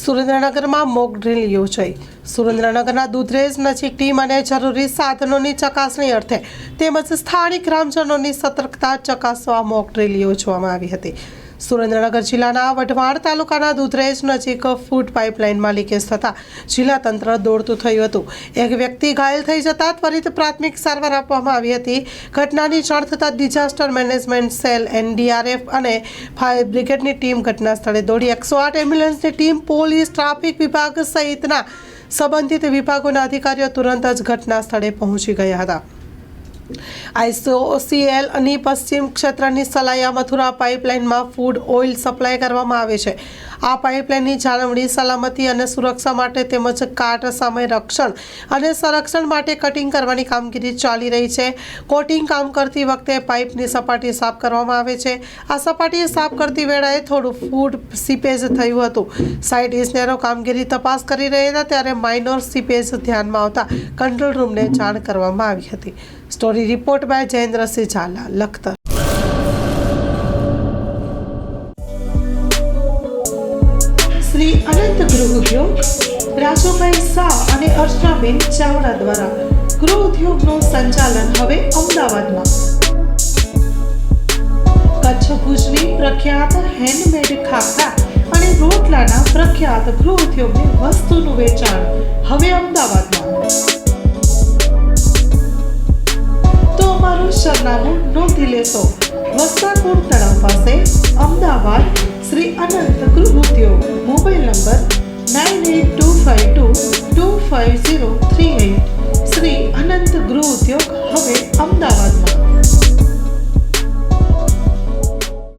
સુરેન્દ્રનગરમાં mock drill યોજાઈ। સુરેન્દ્રનગરના દૂધરેજ નજીક ટીમ અને જરૂરી સાધનોની ચકાસણી અર્થે તેમજ સ્થાનિક ગ્રામજનોની સતર્કતા ચકાસવા મોક ડ્રીલ યોજવામાં આવી હતી। સુરેન્દ્રનગર જિલ્લાના વઢવાણ તાલુકાના દૂધરેજ નજીક ફૂડ પાઇપલાઇનમાં લીકેજ થતાં જિલ્લા તંત્ર દોડતું થયું હતું। એક વ્યક્તિ ઘાયલ થઈ જતાં ત્વરિત પ્રાથમિક સારવાર આપવામાં આવી હતી। ઘટનાની જાણ થતાં ડિઝાસ્ટર મેનેજમેન્ટ સેલ, NDRF અને ફાયર બ્રિગેડની ટીમ ઘટના સ્થળે દોડી 108 એમ્બ્યુલન્સની ટીમ, પોલીસ, ટ્રાફિક વિભાગ સહિતના સંબંધિત વિભાગોના અધિકારીઓ તુરંત જ ઘટના સ્થળે પહોંચી ગયા હતા। IOCLની પશ્ચિમ ક્ષેત્રની સલાયા મથુરા પાઇપલાઇનમાં ફૂડ ઓઇલ સપ્લાય કરવામાં આવે છે। આ પાઇપલાઇનની જાળવણી, સલામતી અને સુરક્ષા માટે તેમજ કાટ સામે રક્ષણ અને સંરક્ષણ માટે કટિંગ કરવાની કામગીરી ચાલી રહી છે। કોટિંગ કામ કરતી વખતે પાઇપની સપાટી સાફ કરવામાં આવે છે। આ સપાટી સાફ કરતી વેળાએ થોડું ફૂડ સીપેજ થયું હતું। સાઇટ ઇજનેરો કામગીરી તપાસ કરી રહ્યા હતા ત્યારે માઇનોર સીપેજ ધ્યાનમાં આવતા કંટ્રોલ રૂમને જાણ કરવામાં આવી હતી। Story report by Jayendrasinh Zala, Lakhtar. Shri Anant Gruh Udyog Rajubhai Shah અને અર્ચનાબેન ચાવડા દ્વારા ગૃહ ઉદ્યોગનું સંચાલન હવે અમદાવાદમાં। કચ્છ ભુજની પ્રખ્યાત હેન્ડમેડ ખાખરા અને રોટલાના પ્રખ્યાત ગૃહ ઉદ્યોગની વસ્તુનું વેચાણ હવે અમદાવાદમાં। તો અમારું સરનામું નોંધી લેશો। વસ્ત્રાપુર તળાવ પાસે